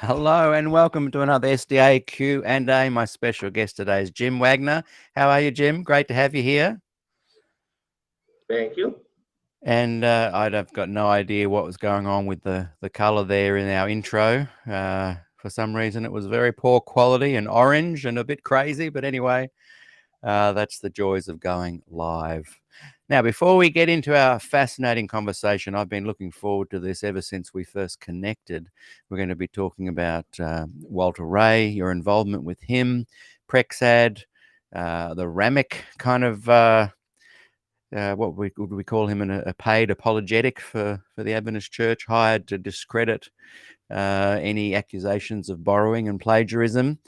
Hello and welcome to another SDAQ&A. My special guest today is Jim Wagner. How are you, Jim? Great to have you here. Thank you. And I've got no idea what was going on with the color there in our intro. For some reason, it was very poor quality and orange and a bit crazy. But anyway, that's the joys of going live. Now, before we get into our fascinating conversation, I've been looking forward to this ever since we first connected. We're going to be talking about Walter Ray, your involvement with him, Prexad, the Ramek kind of, what would we call him, a paid apologetic for the Adventist Church, hired to discredit any accusations of borrowing and plagiarism.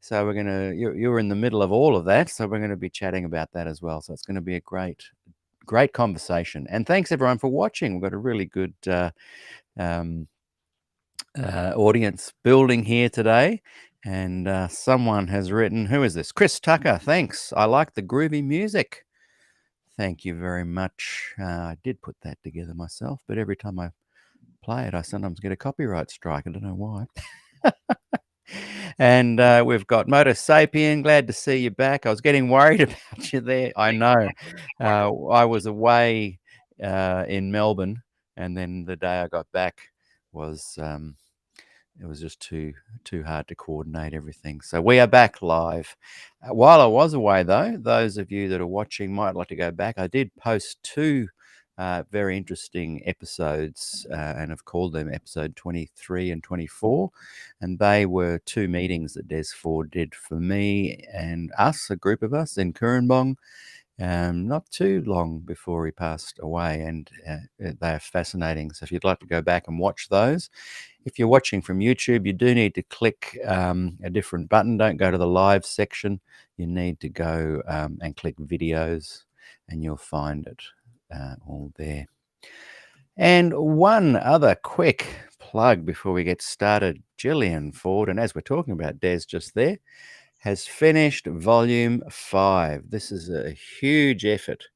So you're in the middle of all of that. So we're going to be chatting about that as well. So it's going to be a great conversation. And thanks everyone for watching. We've got a really good audience building here today. And someone has written, who is this? Chris Tucker. Thanks. I like the groovy music. Thank you very much. I did put that together myself, but every time I play it, I sometimes get a copyright strike. I don't know why. And we've got Motor Sapien. Glad to see you back. I was getting worried about you there. I know. I was away in Melbourne, and then the day I got back was it was just too hard to coordinate everything. So we are back live. While I was away, though, those of you that are watching might like to go back. I did post two very interesting episodes, and I've called them episode 23 and 24. And they were two meetings that Des Ford did for me and us, a group of us in Kurrambong, not too long before he passed away. And they are fascinating. So if you'd like to go back and watch those, if you're watching from YouTube, you do need to click a different button. Don't go to the live section. You need to go and click videos, and you'll find it all there. And one other quick plug before we get started. Gillian Ford, and as we're talking about Des just there, has finished volume 5. This is a huge effort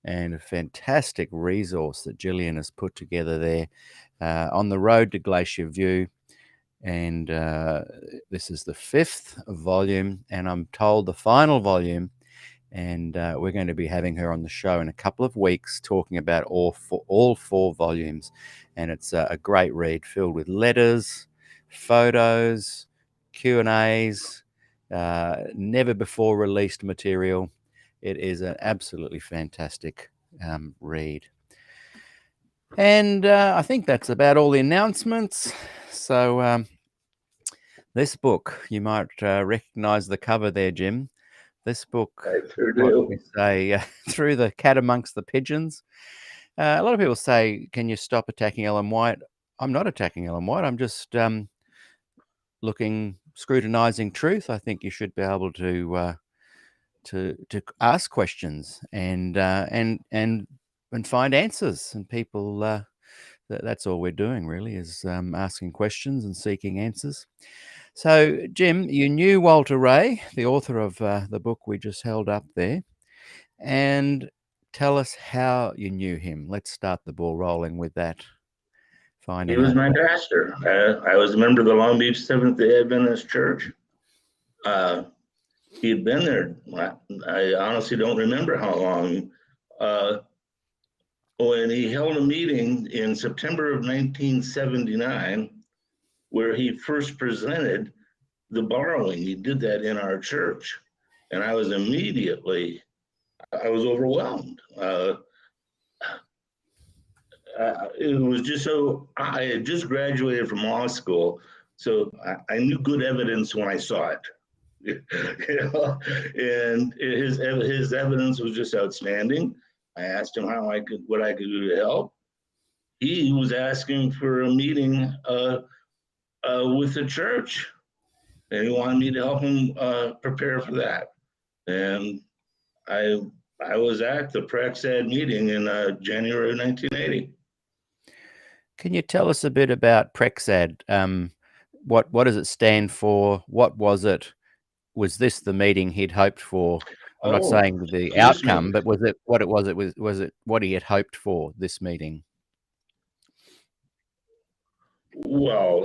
and a fantastic resource that Gillian has put together there on the road to Glacier View. And this is the 5th volume, and I'm told the final volume. And we're going to be having her on the show in a couple of weeks talking about all four volumes. And it's a great read filled with letters, photos, Q&As, never before released material. It is an absolutely fantastic read. And I think that's about all the announcements. So this book, you might recognize the cover there, Jim. This book, Sure what do. we say, Through the Cat Amongst the Pigeons. A lot of people say, can you stop attacking Ellen White? I'm not attacking Ellen White. I'm just scrutinizing truth. I think you should be able to ask questions and find answers. And people, that's all we're doing really, is asking questions and seeking answers. So, Jim, you knew Walter Ray, the author of the book we just held up there, and tell us how you knew him. Let's start the ball rolling with that. He was my pastor. I was a member of the Long Beach Seventh-day Adventist Church. He had been there. I honestly don't remember how long. When he held a meeting in September of 1979, where he first presented the borrowing. He did that in our church. And I was overwhelmed. It was just so, I had just graduated from law school, so I knew good evidence when I saw it. And his evidence was just outstanding. I asked him what I could do to help. He was asking for a meeting with the church, and he wanted me to help him prepare for that. And I was at the Prexad meeting in January of 1980. Can you tell us a bit about Prexad? What does it stand for? What was it? Was this the meeting he'd hoped for? I'm not saying the outcome, but was it what it was? Was it what he had hoped for, this meeting? Well,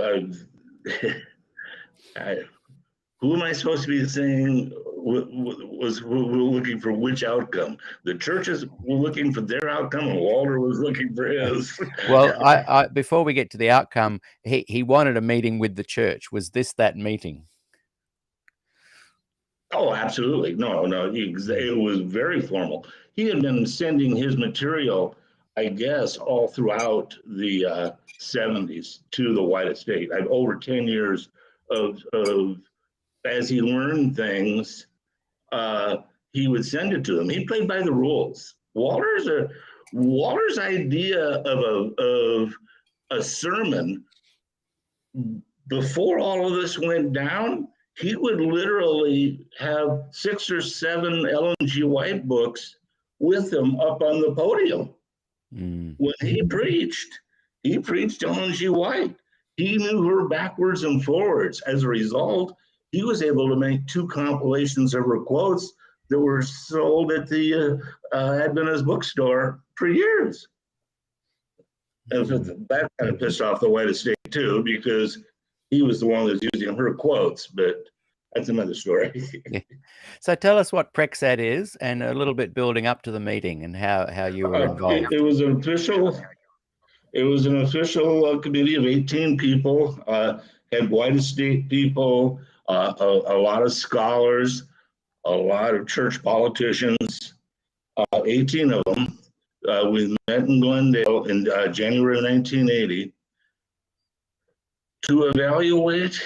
Who am I supposed to be saying was looking for which outcome? The churches were looking for their outcome, and Walter was looking for his. Well, I before we get to the outcome, he wanted a meeting with the church. Was this that meeting? Oh, absolutely. No, it was very formal. He had been sending his material, I guess, all throughout the 70s to the White Estate. I've over 10 years of as he learned things, he would send it to them. He played by the rules. Walter's idea of a sermon before all of this went down, he would literally have 6 or 7 Ellen G. White books with him up on the podium. When he preached Ellen G. White. He knew her backwards and forwards. As a result, he was able to make 2 compilations of her quotes that were sold at the Adventist bookstore for years. And that kind of pissed off the White Estate too, because he was the one that was using her quotes, but that's another story. Yeah. So tell us what Prexad is, and a little bit building up to the meeting and how you were involved. It was an official committee of 18 people, had White Estate people, a lot of scholars, a lot of church politicians, 18 of them. We met in Glendale in January of 1980 to evaluate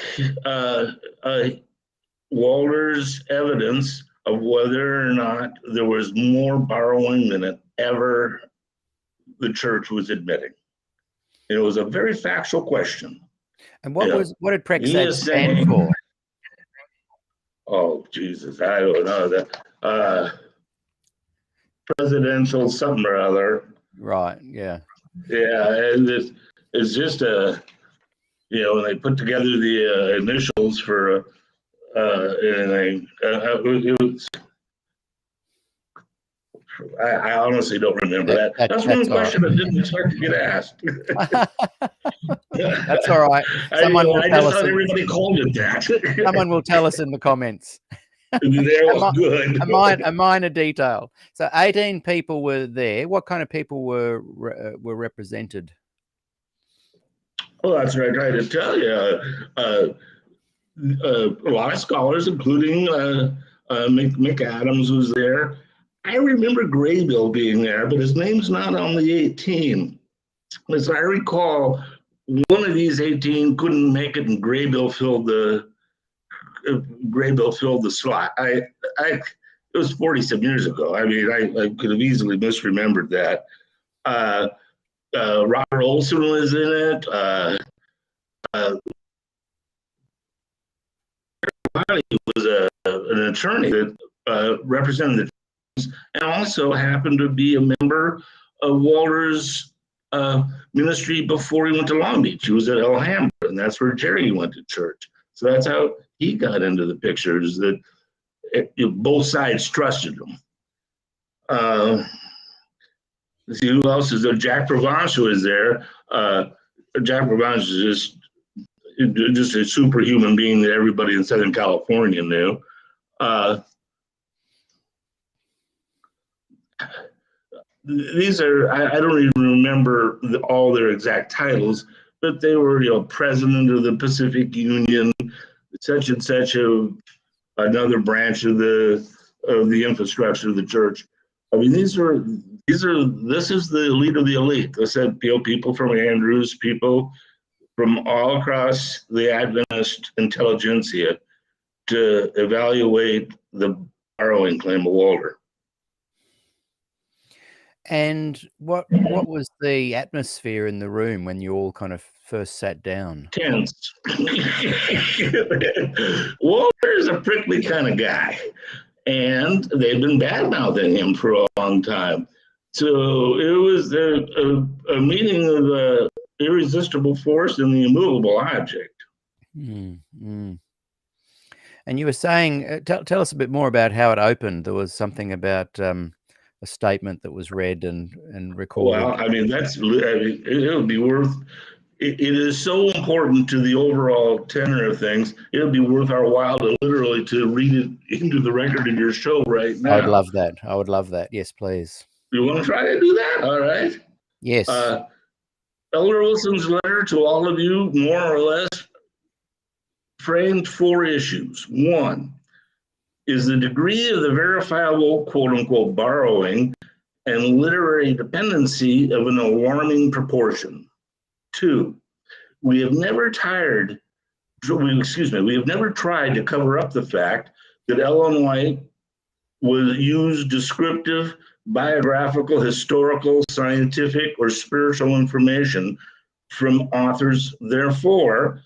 Walter's evidence of whether or not there was more borrowing than the church was admitting. It was a very factual question. And what did Prexad stand for? Oh, Jesus, I don't know that. Presidential something or other. Right, yeah. Yeah, and it's just when they put together the initials for I honestly don't remember that. That's one question I didn't expect to get asked. That's all right. I just thought everybody called it that. Someone will tell us in the comments. Good. A minor detail. So 18 people were there. What kind of people were represented? Well, that's what I tried to tell you. A lot of scholars, including Mick Adams, was there. I remember Graybill being there, but his name's not on the 18. As I recall, one of these 18 couldn't make it, and Graybill filled the slot. It was 40-some years ago. I mean, I could have easily misremembered that. Robert Olson was in it. He was an attorney that represented the and also happened to be a member of Walter's ministry before he went to Long Beach. He was at Alhambra, and that's where Jerry went to church. So that's how he got into the picture, is that both sides trusted him. See who else is there? Jack Provence was there. Jack Provence is just a superhuman being that everybody in Southern California knew. These are, I don't even remember all their exact titles, but they were, president of the Pacific Union, such and such another branch of the infrastructure of the church. I mean, this is the elite of the elite. They said people from Andrews, people from all across the Adventist intelligentsia to evaluate the borrowing claim of Walter. And what was the atmosphere in the room when you all kind of first sat down? Tense. Walter is a prickly kind of guy, and they've been bad-mouthing him for a long time. So it was a meeting of the irresistible force and the immovable object. Mm-hmm. And you were saying, tell us a bit more about how it opened. There was something about a statement that was read and recorded. Well, I mean, it would be worth it is so important to the overall tenor of things. It'll be worth our while to literally to read it into the record of your show right now. I would love that. I would love that. Yes, please. You want to try to do that? All right. Yes. Elder Wilson's letter to all of you, more or less, framed 4 issues. 1, is the degree of the verifiable, quote unquote, borrowing and literary dependency of an alarming proportion. 2, we have never tried to cover up the fact that Ellen White was used descriptive, biographical, historical, scientific, or spiritual information from authors. Therefore,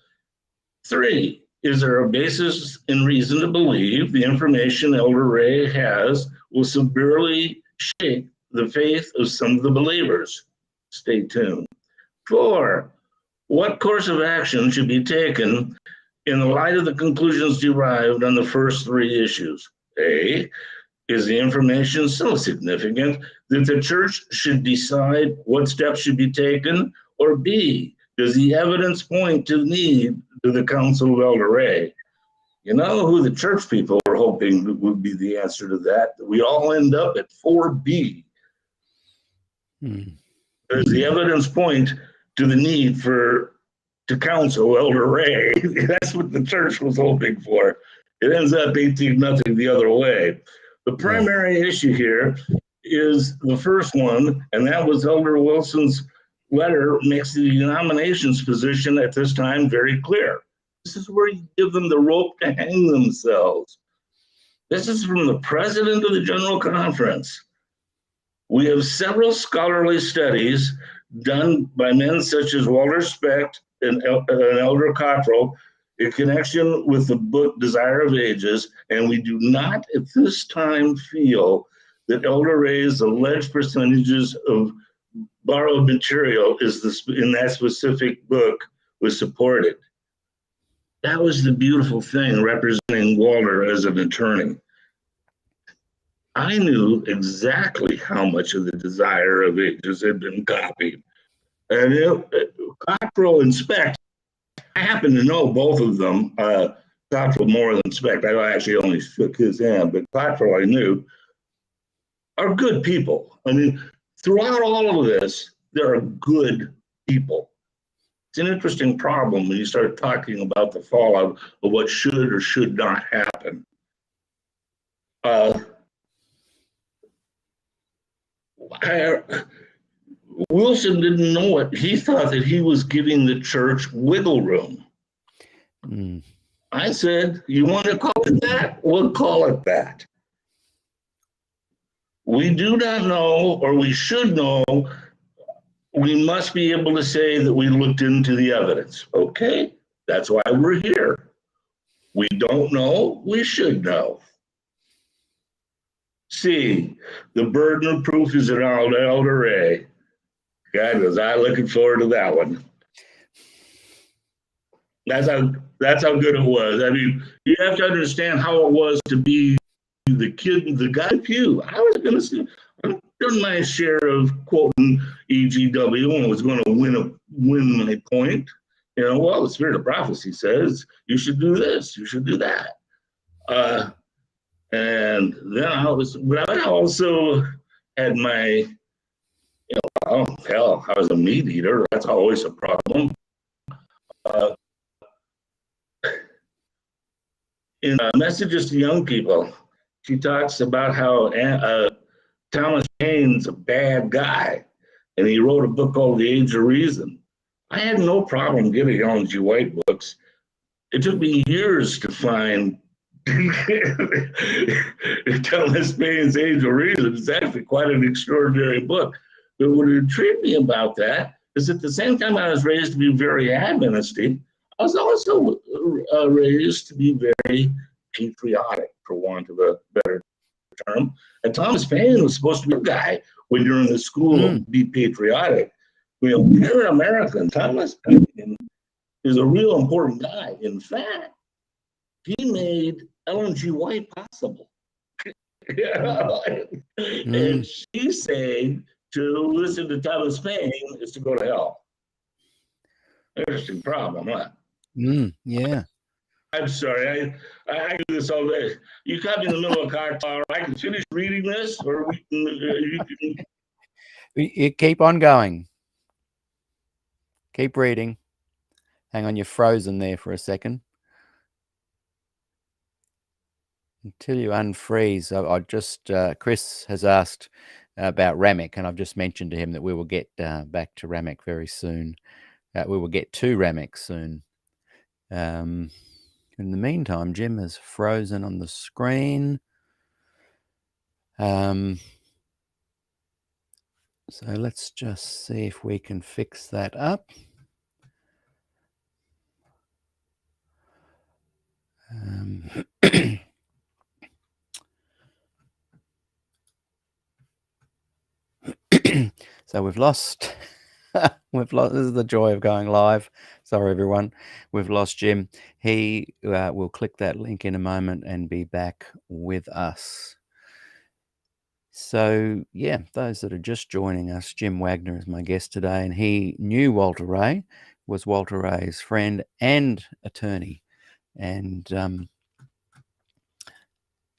3, is there a basis in reason to believe the information Elder Ray has will severely shake the faith of some of the believers? Stay tuned. 4, what course of action should be taken in the light of the conclusions derived on the first 3 issues? A, is the information so significant that the church should decide what steps should be taken? Or B, does the evidence point to the need to the Council of Elder Ray? You know who the church people are hoping would be the answer to that? We all end up at 4B. Does the evidence point to the need to counsel Elder Ray? That's what the church was hoping for. It ends up 18-0 the other way. The primary issue here is the first one, and that was Elder Wilson's letter makes the denomination's position at this time very clear. This is where you give them the rope to hang themselves. This is from the president of the General Conference. We have several scholarly studies done by men such as Walter Specht and Elder Cottrell in connection with the book Desire of Ages, and we do not at this time feel that Elder Ray's alleged percentages of borrowed material in that specific book was supported. That was the beautiful thing representing Walter as an attorney. I knew exactly how much of the Desire of Ages had been copied. And Cottrell and Specht, I happen to know both of them. Cottrell more than Specht. I actually only shook his hand, but Cottrell I knew, are good people. I mean, throughout all of this, there are good people. It's an interesting problem when you start talking about the fallout of what should or should not happen. Wilson didn't know it. He thought that he was giving the church wiggle room. I said, you want to call it that? We'll call it that. We do not know, or we should know, we must be able to say that we looked into the evidence. Okay, that's why we're here. We don't know, we should know. C, the burden of proof is an Elder Ray. God, was I looking forward to that one. That's how good it was. I mean, you have to understand how it was to be the kid, the guy Pew. I was going to say, I've done my share of quoting EGW and was going to win my point. You know, well, the spirit of prophecy says you should do this, you should do that. And then I also had my, oh, hell, I was a meat eater. That's always a problem. In Messages to Young People, she talks about how Thomas Paine's a bad guy, and he wrote a book called The Age of Reason. I had no problem getting Ellen G. White books. It took me years to find Thomas Paine's Age of Reason. It's actually quite an extraordinary book. But what intrigued me about that is at the same time I was raised to be very Adventisty, I was also raised to be very patriotic, for want of a better term. And Thomas Paine was supposed to be a guy when you're in the school, be patriotic. You know, you're an American. Thomas Paine is a real important guy. In fact, he made Ellen G. White possible. And she's saying to listen to Thomas Paine is to go to hell. Interesting problem, huh? Yeah. I'm sorry. I do this all day. You caught me in the middle of a cocktail. I can finish reading this, or we can, you can. You keep on going. Keep reading. Hang on, you're frozen there for a second. Until you unfreeze, I just Chris has asked about Ramek, and I've just mentioned to him that we will get back to Ramek very soon. We will get to Ramek soon. In the meantime, Jim has frozen on the screen. So let's just see if we can fix that up. So we've lost, this is the joy of going live. Sorry, everyone. We've lost Jim. He will click that link in a moment and be back with us. So, yeah, those that are just joining us, Jim Wagner is my guest today, and he knew Walter Ray, was Walter Ray's friend and attorney, and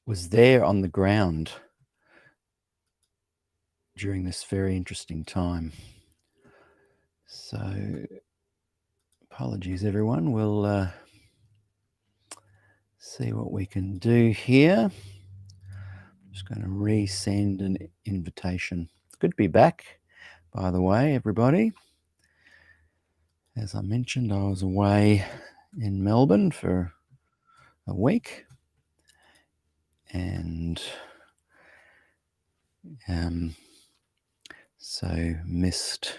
was there on the ground during this very interesting time. So, apologies, everyone. We'll see what we can do here. Just going to resend an invitation. Good to be back, by the way, everybody. As I mentioned, I was away in Melbourne for a week, and so missed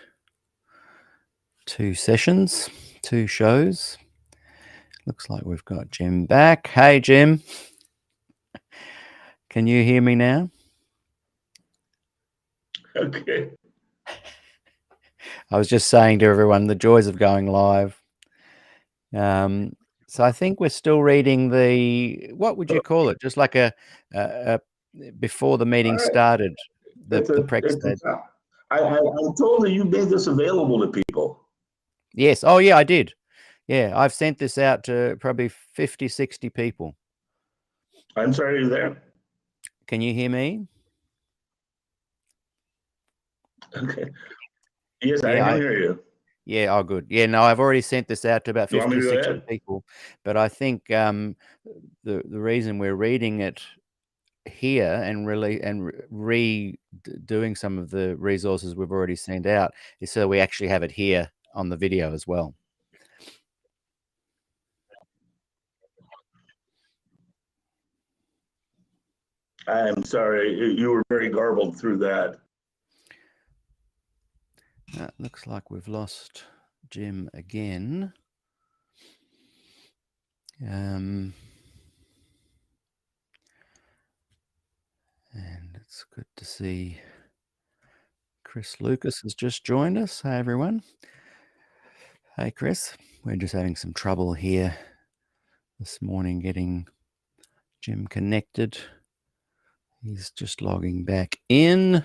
2 sessions, 2 shows. Looks like we've got Jim back. Hey, Jim. Can you hear me now? Okay. I was just saying to everyone the joys of going live. So I think we're still reading the, what would you call it? Just like a before the meeting started, the Prexad. I'm told that you made this available to people. Yes. Oh, yeah, I did. Yeah, I've sent this out to probably 50, 60 people. I'm sorry, you're there. Can you hear me? Okay. Yes, I can hear you. Yeah, oh, good. Yeah, no, I've already sent this out to about 50 to or 60 people. But I think the reason we're reading it here and really redoing some of the resources we've already sent out is so we actually have it here on the video as well. I'm sorry, you were very garbled through that. Looks like we've lost Jim again. And it's good to see Chris Lucas has just joined us. Hi, everyone. Hey, Chris. We're just having some trouble here this morning getting Jim connected. He's just logging back in.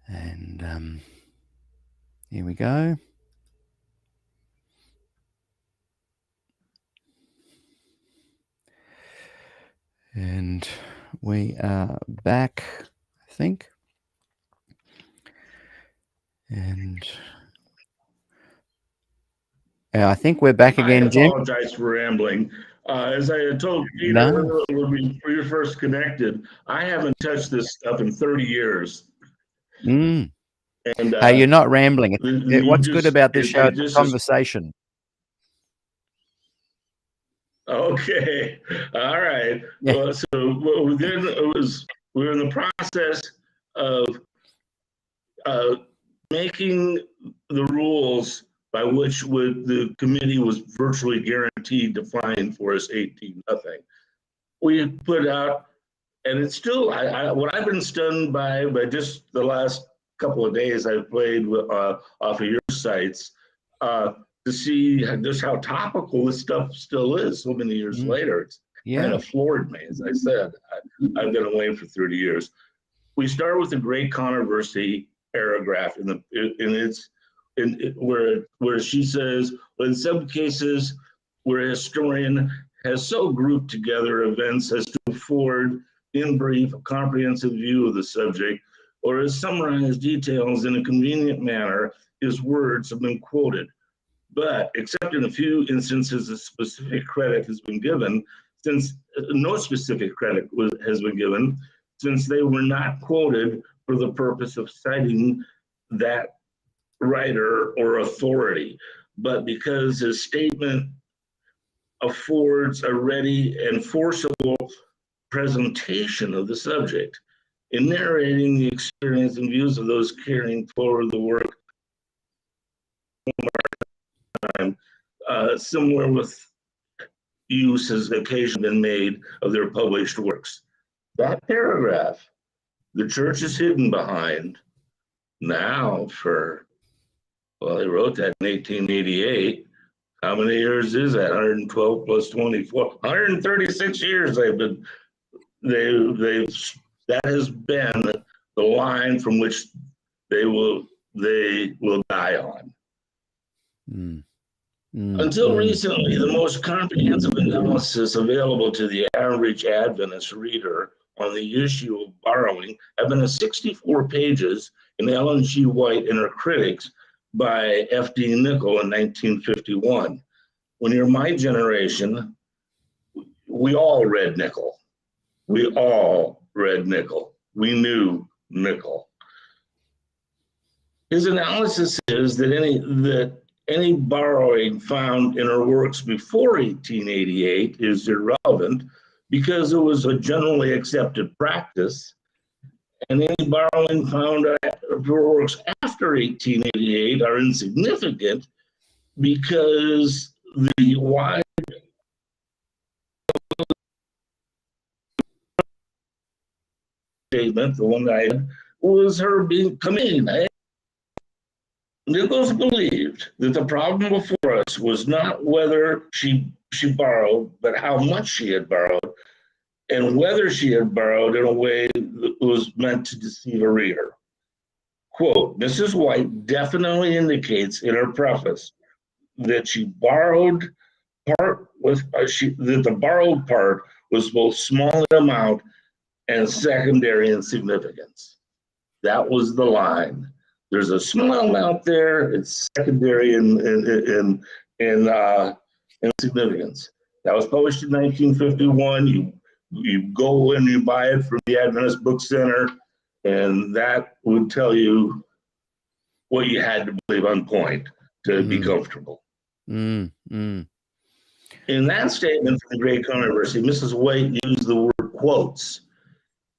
And here we go. And we are back, I think. And I think we're back again, Jim. I apologize for rambling. As I had told Peter when we were first connected, I haven't touched this stuff in 30 years. And hey, you're not rambling. What's good about this show? It's a conversation. Okay, all right. Yeah. Well, so then we were in the process of making the rules by which the committee was virtually guaranteed to find Forest 18-0. We put out, and it's still what I've been stunned by just the last couple of days I've played with, off of your sites to see just how topical this stuff still is so many years later. It's kind of floored me, as I said. I've been away for 30 years. We start with the great controversy paragraph, and it's where she says, well, in some cases where a historian has so grouped together events as to afford, in brief, a comprehensive view of the subject, or has summarized details in a convenient manner, his words have been quoted. But except in a few instances, a specific credit has been given, since no specific credit has been given, since they were not quoted for the purpose of citing that writer or authority, but because his statement affords a ready and forcible presentation of the subject. In narrating the experience and views of those carrying forward the work, similar with use has occasionally been made of their published works. That paragraph, the church is hidden behind now for, well, they wrote that in 1888. How many years is that? 112 plus 24, 136 years they've been, that has been the line from which they will die on. Until recently, the most comprehensive analysis available to the average Adventist reader on the issue of borrowing have been 64 pages in Ellen G. White and Her Critics by F.D. Nicol in 1951. When you're my generation, we all read Nicol. We all read Nicol. We knew Nicol. His analysis is that any borrowing found in her works before 1888 is irrelevant because it was a generally accepted practice, and any borrowing found in her works after 1888 are insignificant because the wide statement, the one I had, was her becoming. Nichols believed that the problem before us was not whether she borrowed, but how much she had borrowed, and whether she had borrowed in a way that was meant to deceive a reader. Quote, Mrs. White definitely indicates in her preface that she borrowed part was that the borrowed part was both small in amount and secondary in significance. That was the line. There's a small amount there. It's secondary in significance. That was published in 1951. You go and you buy it from the Adventist Book Center, and that would tell you what you had to believe on point to be comfortable. In that statement from the Great Controversy, Mrs. White used the word quotes.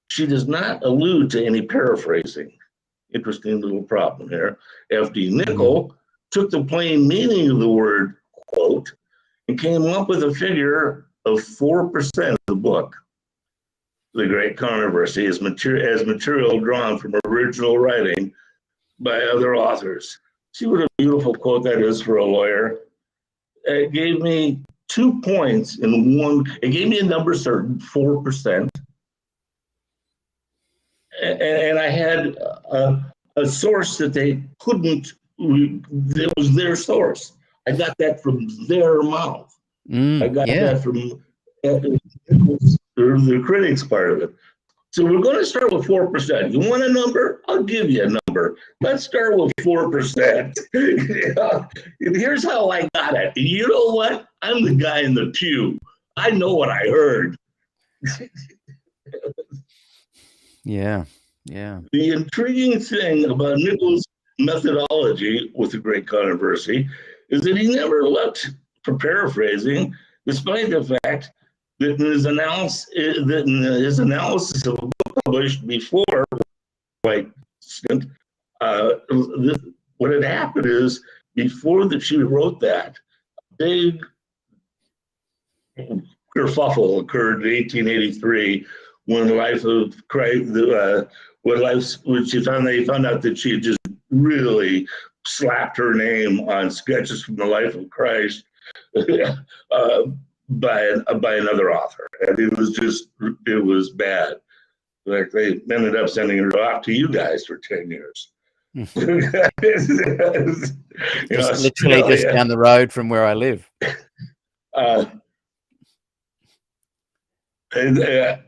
She does not allude to any paraphrasing. Interesting little problem here. F.D. Nicol took the plain meaning of the word quote and came up with a figure of 4% of the book. The Great Controversy is material drawn from original writing by other authors. See what a beautiful quote that is for a lawyer. It gave me 2 points in one. It gave me a number certain, 4%. And I had a source that they couldn't, it was their source. I got that from their mouth. I got that from the critics part of it. So we're going to start with 4%. You want a number? I'll give you a number. Let's start with 4%. And here's how I got it. You know what? I'm the guy in the pew. I know what I heard. Yeah. The intriguing thing about Nichols' methodology with the Great Controversy is that he never looked for paraphrasing, despite the fact that in his analysis of a book published before White, what had happened is before that she wrote that, big kerfuffle occurred in 1883 when the Life of Christ, when they found out that she had just really slapped her name on sketches from the Life of Christ by another author, and it was bad. Like they ended up sending her off to you guys for 10 years. Just literally just down the road from where I live. I have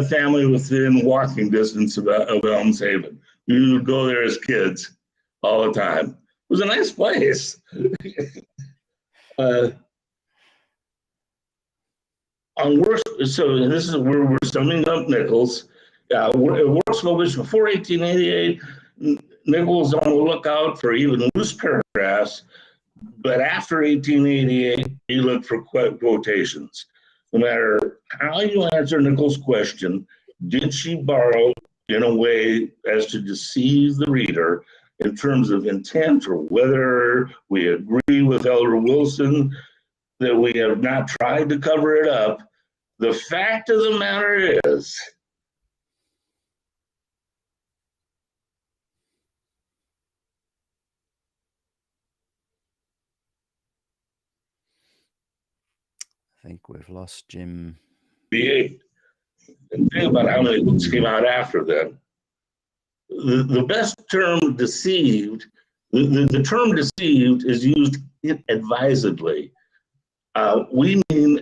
family within walking distance of Elms Haven. We would go there as kids all the time. It was a nice place. So this is where we're summing up Nichols. Works published before 1888. Nichols on the lookout for even loose paragraphs, but after 1888, he looked for quotations. No matter how you answer Nichols' question, did she borrow in a way as to deceive the reader in terms of intent, or whether we agree with Elder Wilson that we have not tried to cover it up? The fact of the matter is, I think we've lost Jim. and think about how many books came out after then. The best term deceived, the term deceived is used advisedly. We mean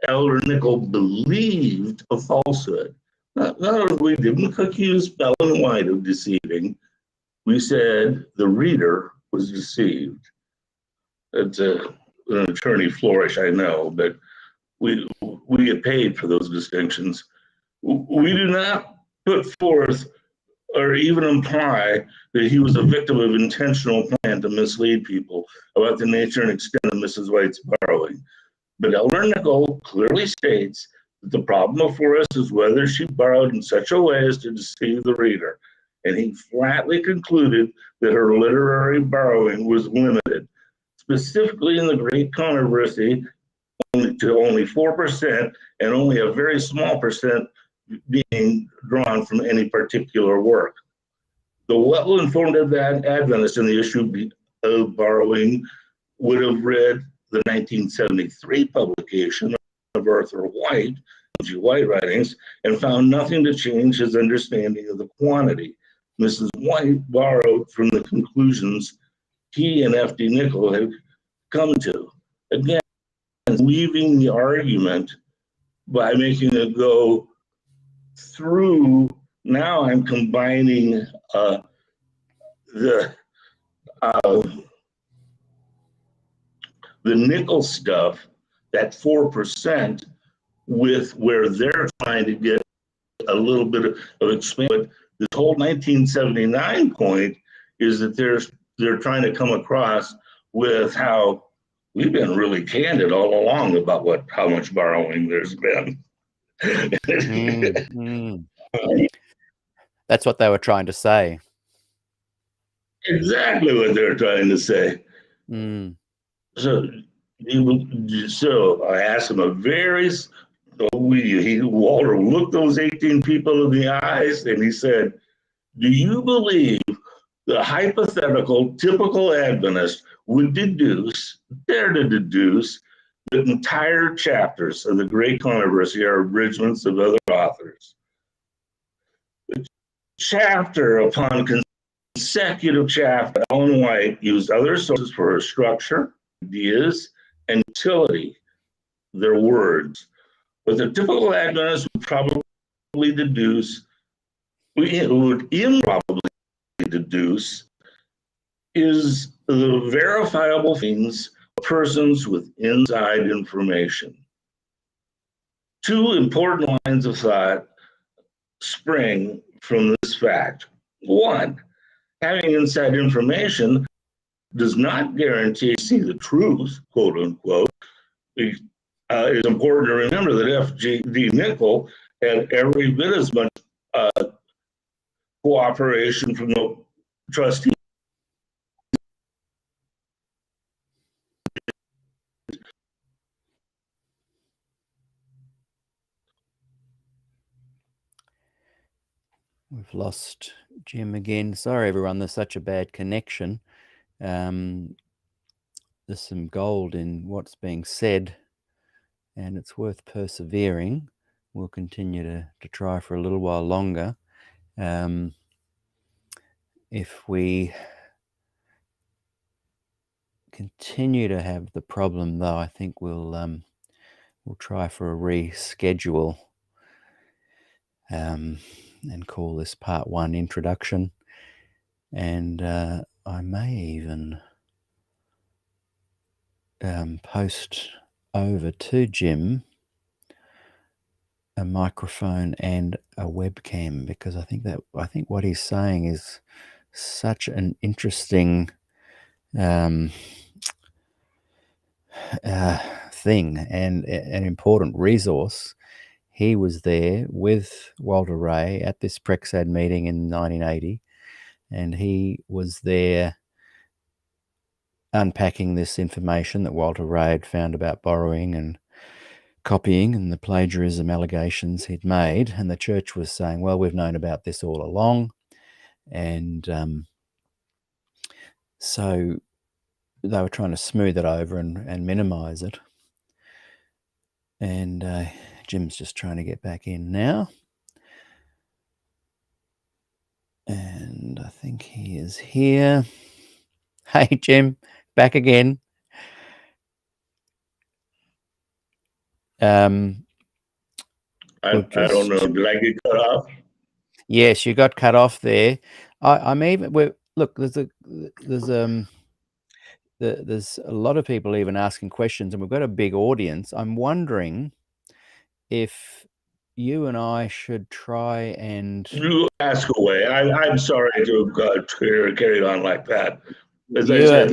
Elder Nichols believed a falsehood. Not we didn't accuse Ellen White of deceiving. We said the reader was deceived. It's an attorney flourish, I know, but we get paid for those distinctions. We do not put forth or even imply that he was a victim of intentional plan to mislead people about the nature and extent of Mrs. White's borrowing. But Elder Nichols clearly states that the problem before us is whether she borrowed in such a way as to deceive the reader. And he flatly concluded that her literary borrowing was limited, specifically in the Great Controversy, to only 4%, and only a very small percent being drawn from any particular work. The well-informed Adventist in the issue of borrowing would have read the 1973 publication of Arthur White, G. White writings, and found nothing to change his understanding of the quantity. Mrs. White borrowed from the conclusions he and F.D. Nichols had come to. Again, weaving the argument by making it go through. Now I'm combining the Nichols stuff, that 4%, with where they're trying to get a little bit of expansion. This whole 1979 point is that they're trying to come across with how we've been really candid all along about how much borrowing there's been. That's what they were trying to say. Exactly what they're trying to say. So I asked him Walter looked those 18 people in the eyes, and he said, do you believe the hypothetical typical Adventist would dare to deduce that entire chapters of the Great Controversy are abridgments of other authors? The chapter upon consecutive chapter, Ellen White used other sources for her structure, ideas, and utility, their words. But the typical Adventist would probably deduce, would improbably deduce, is the verifiable things of persons with inside information. Two important lines of thought spring from this fact. One, having inside information does not guarantee to see the truth, quote unquote. It's important to remember that F.D. Nichols had every bit as much cooperation from the trustee. We've lost Jim again. Sorry, everyone. There's such a bad connection. There's some gold in what's being said, and it's worth persevering. We'll continue to try for a little while longer. if we continue to have the problem, though, I think we'll try for a reschedule and call this part 1 introduction. And I may even post over to Jim a microphone and a webcam, because I think what he's saying is such an interesting thing and an important resource. He was there with Walter Ray at this Prexad meeting in 1980, and he was there unpacking this information that Walter Ray had found about borrowing and copying and the plagiarism allegations he'd made. And the church was saying, well, we've known about this all along. And so they were trying to smooth it over and minimize it. And Jim's just trying to get back in now. And I think he is here. Hey, Jim, back again. I don't know. Did I get cut off? Yes, you got cut off there. I'm even. Look, there's a lot of people even asking questions, and we've got a big audience. I'm wondering if you and I should try and you ask away. I'm sorry to carry on like that. As I said,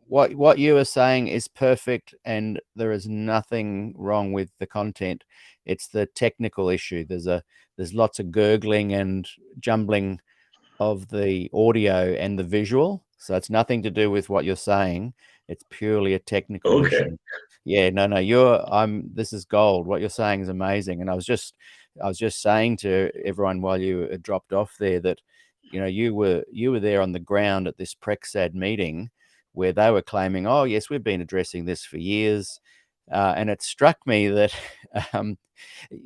what you are saying is perfect, and there is nothing wrong with the content. It's the technical issue. There's lots of gurgling and jumbling of the audio and the visual, so it's nothing to do with what you're saying. It's purely a technical issue. Yeah, no, this is gold. What you're saying is amazing. And I was just saying to everyone while you dropped off there that, you were there on the ground at this Prexad meeting where they were claiming, oh yes, we've been addressing this for years. And it struck me that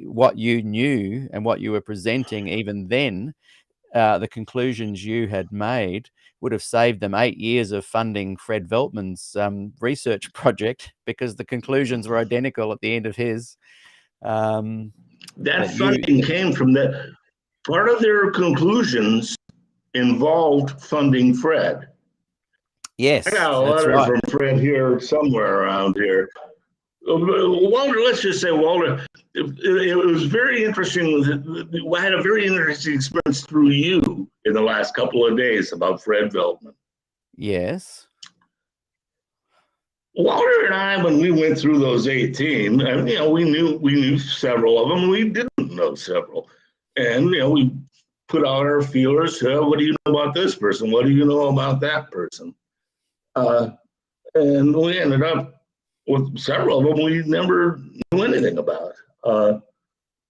what you knew and what you were presenting even then, the conclusions you had made would have saved them 8 years of funding Fred Veltman's research project, because the conclusions were identical at the end of his. That funding came from that. Part of their conclusions involved funding Fred. Yes, I got a letter from Fred here somewhere around here. Walter, let's just say, Walter, it was very interesting. I had a very interesting experience through you in the last couple of days about Fred Veltman. Yes. Walter and I, when we went through those 18, and we knew several of them. We didn't know several, and we put out our feelers. What do you know about this person? What do you know about that person? And we ended up with several of them we never knew anything about.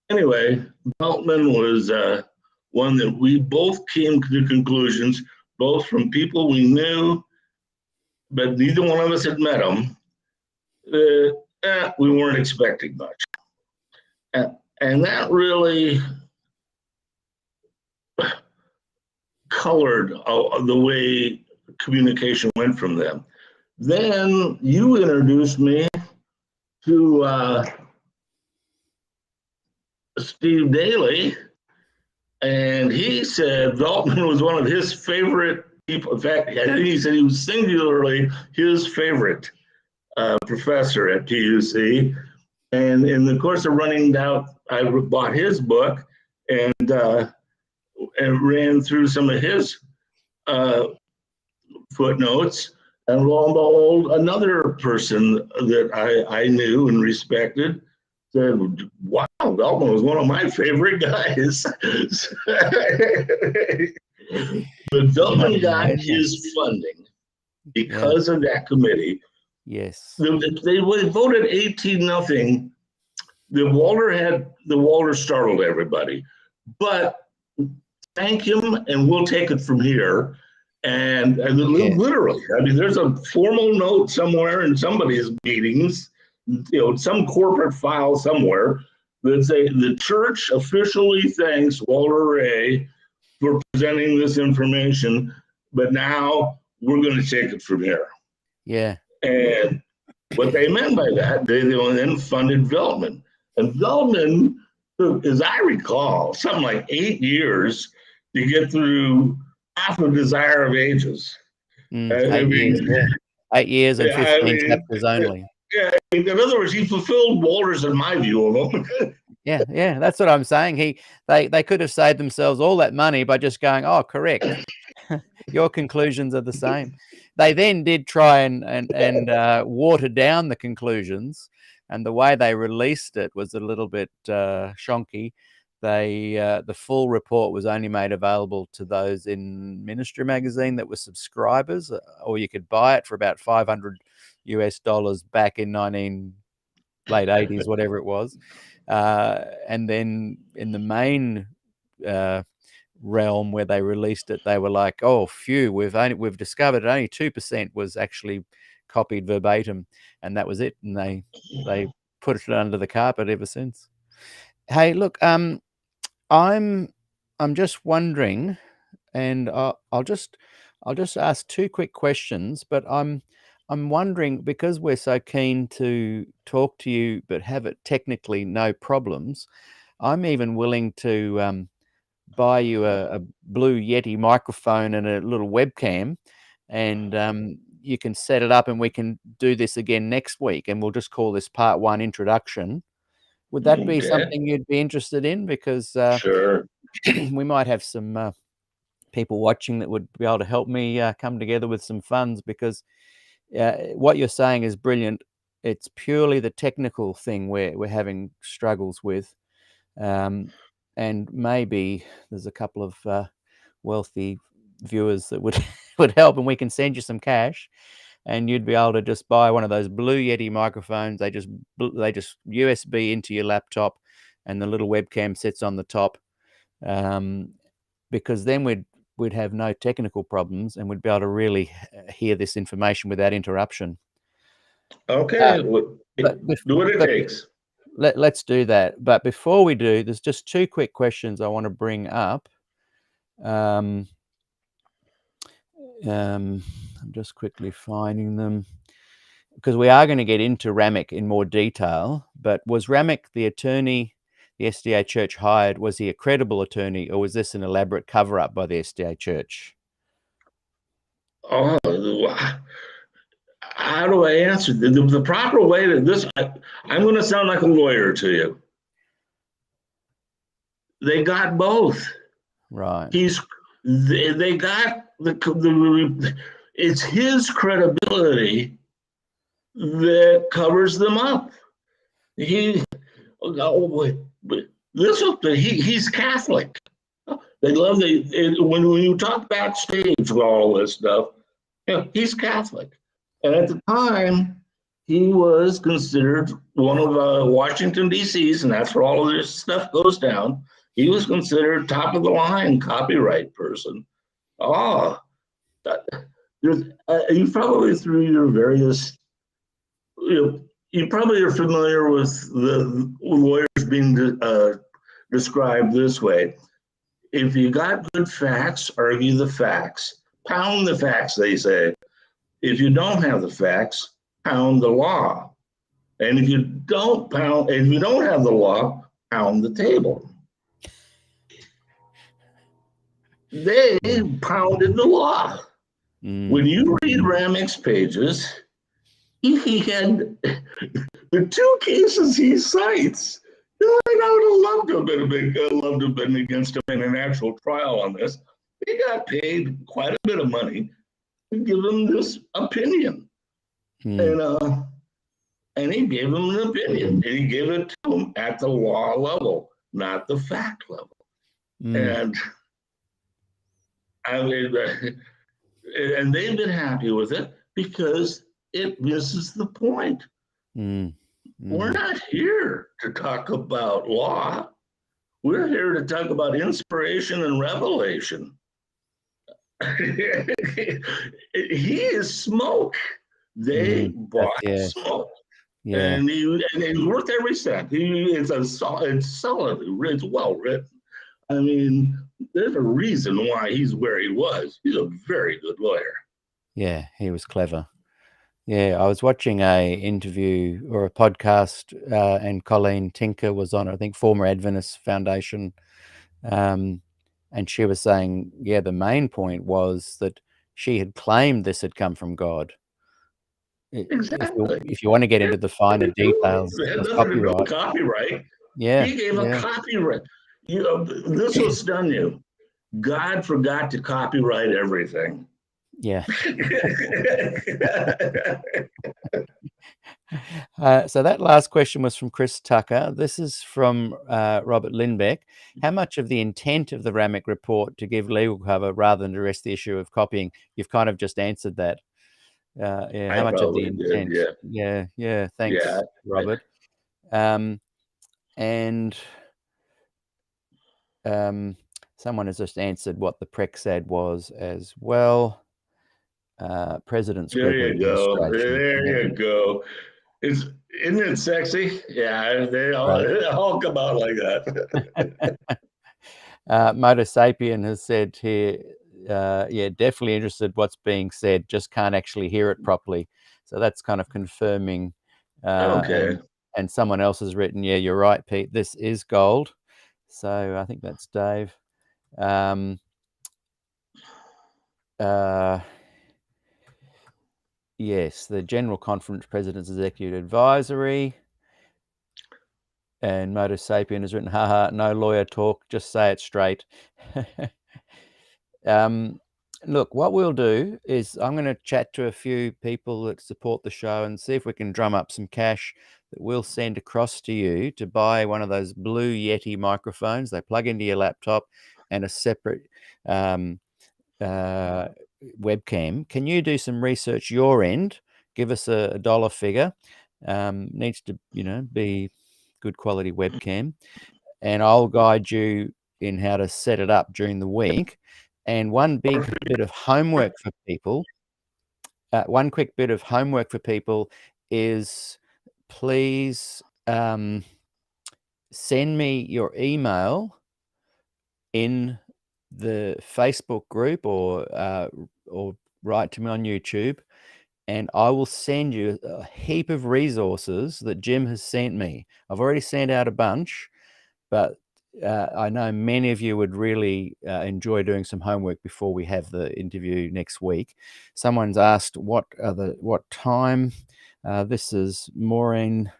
Anyway, Veltman was one that we both came to conclusions, both from people we knew, but neither one of us had met him. We weren't expecting much. And that really colored the way communication went from them. Then you introduced me to Steve Daly, and he said Veltman was one of his favorite people. In fact, I think he said he was singularly his favorite professor at PUC. And in the course of running out, I bought his book and ran through some of his footnotes. And lo and behold, another person that I knew and respected said, wow, Veltman was one of my favorite guys. But Veltman got his funding because of that committee. Yes. They voted 18-0. The Walter startled everybody. But thank him, and we'll take it from here. And literally, I mean, there's a formal note somewhere in somebody's meetings, some corporate file somewhere that say the church officially thanks Walter Ray for presenting this information, but now we're going to take it from here. Yeah. And what they meant by that, they then funded Veltman. And Veltman took, as I recall, something like 8 years to get through half of Desire of Ages. 8 years, yeah. 8 years and 15 chapters only. Yeah, in other words, he fulfilled Walter's, in my view of him. Yeah, that's what I'm saying. They could have saved themselves all that money by just going, oh, correct. Your conclusions are the same. They then did try and water down the conclusions, and the way they released it was a little bit shonky. The full report was only made available to those in Ministry magazine that were subscribers, or you could buy it for about $500 back in late 80s, whatever it was. And then in the main realm where they released it, they were like, oh, phew, we've discovered that only 2% was actually copied verbatim, and that was it. And they put it under the carpet ever since. Hey, look, I'm just wondering, and I'll just ask two quick questions, but I'm wondering, because we're so keen to talk to you but have it technically no problems, I'm even willing to buy you a Blue Yeti microphone and a little webcam, and you can set it up and we can do this again next week, and we'll just call this part 1 introduction. Would that be something you'd be interested in? Because sure, we might have some people watching that would be able to help me come together with some funds, because what you're saying is brilliant. It's purely the technical thing we're having struggles with. And maybe there's a couple of wealthy viewers that would help, and we can send you some cash, and you'd be able to just buy one of those Blue Yeti microphones. They just USB into your laptop, and the little webcam sits on the top, because then we'd have no technical problems, and we'd be able to really hear this information without interruption. Okay, do what it takes. Let's do that. But before we do, there's just two quick questions I want to bring up. I'm just quickly finding them, because we are going to get into Ramek in more detail. But was Ramek the attorney the SDA Church hired? Was he a credible attorney, or was this an elaborate cover-up by the SDA Church? Oh, how do I answer the proper way to this? I'm going to sound like a lawyer to you. They got both. Right. They got it's his credibility that covers them up. He's Catholic. They love when you talk backstage with all this stuff, he's Catholic. And at the time, he was considered one of Washington, D.C.'s, and that's where all of this stuff goes down. He was considered top of the line copyright person. You probably, through your various, you probably are familiar with the lawyers being described this way. If you got good facts, argue the facts. Pound the facts, they say. If you don't have the facts, pound the law. And if you don't have the law, pound the table. They pounded the law. When you read Ramek's pages, he had the two cases he cites. I would have loved to have been against him in an actual trial on this. They got paid quite a bit of money to give him this opinion. And he gave him an opinion, and he gave it to him at the law level, not the fact level. And I mean, and they've been happy with it because it misses the point. We're not here to talk about law. We're here to talk about inspiration and revelation. He is smoke. They bought smoke. Yeah. And he's worth every cent. It's solid, it's well written. I mean, there's a reason why he's where he was. He's a very good lawyer. Yeah, he was clever. Yeah, I was watching a interview or a podcast, and Colleen Tinker was on it, I think former Adventist Foundation, and she was saying, yeah, the main point was that she had claimed this had come from God. Exactly. If you want to get into the finer details It had of nothing to do with copyright, copyright. yeah, He gave a yeah, copyright. This will stun you. God forgot to copyright everything. yeah. So that last question was from Chris Tucker. This is from Robert Lindbeck. How much of the intent of the Ramek report to give legal cover rather than address the issue of copying? You've kind of just answered that. Yeah, I how much of the probably did. intent? Yeah. Yeah. Thanks, Yeah. Robert. And someone has just answered what the Prexad was as well. President's There Group of you go. Administration. There you go. Isn't it sexy? Yeah, they Right. all come out like that. Motor Sapien has said here, yeah, definitely interested what's being said, just can't actually hear it properly. So that's kind of confirming. Okay. And someone else has written, yeah, you're right, Pete, this is gold. So I think that's Dave. Yes, the General Conference President's Executive Advisory. And Motor Sapien has written, haha, no lawyer talk, just say it straight. Look, what we'll do is I'm going to chat to a few people that support the show and see if we can drum up some cash that we'll send across to you to buy one of those blue Yeti microphones. They plug into your laptop and a separate webcam. Can you do some research your end? Give us a dollar figure. Needs to, be good quality webcam, and I'll guide you in how to set it up during the week. And one big bit of homework for people, one quick bit of homework for people is please send me your email in the Facebook group or write to me on YouTube, and I will send you a heap of resources that Jim has sent me. I've already sent out a bunch, but I know many of you would really enjoy doing some homework before we have the interview next week. Someone's asked what time. This is Maureen.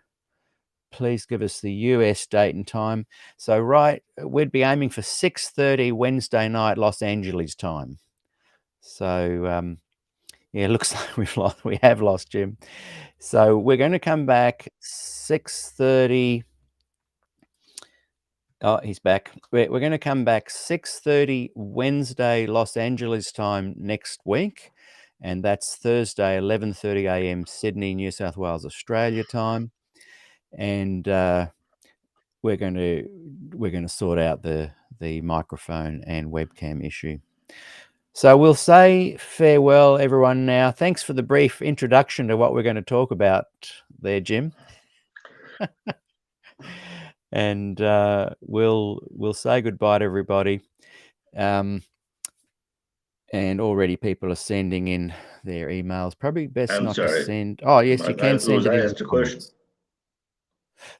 Please give us the US date and time. So we'd be aiming for 6:30 Wednesday night Los Angeles time. So yeah, it looks like we have lost Jim. So we're going to come back 6:30. Oh, he's back. We're going to come back 6:30 Wednesday Los Angeles time next week, and that's Thursday 11:30 a.m. Sydney, New South Wales, Australia time. And we're going to sort out the microphone and webcam issue. So we'll say farewell, everyone. Now, thanks for the brief introduction to what we're going to talk about there, Jim. And we'll say goodbye to everybody. And already people are sending in their emails. Probably best I'm not sorry. to send. Oh, yes, you can send Was it I in asked the a question? comments.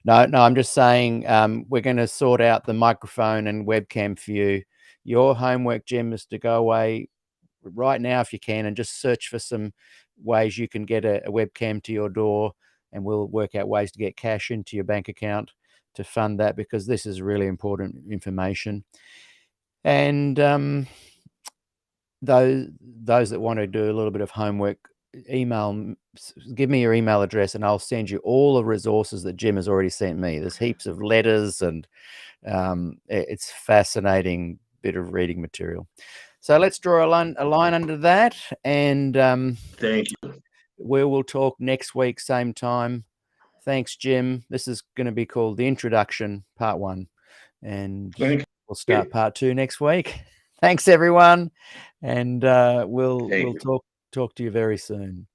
No, I'm just saying we're going to sort out the microphone and webcam for you. Your homework, Jim, is to go away right now if you can and just search for some ways you can get a webcam to your door, and we'll work out ways to get cash into your bank account to fund that, because this is really important information. And those that want to do a little bit of homework, give me your email address and I'll send you all the resources that Jim has already sent me. There's heaps of letters, and it's fascinating bit of reading material. So let's draw a line under that, and thank you. We will talk next week, same time. Thanks, Jim. This is going to be called The Introduction, Part 1, and we'll start Part 2 next week. Thanks, everyone, and we'll talk to you very soon.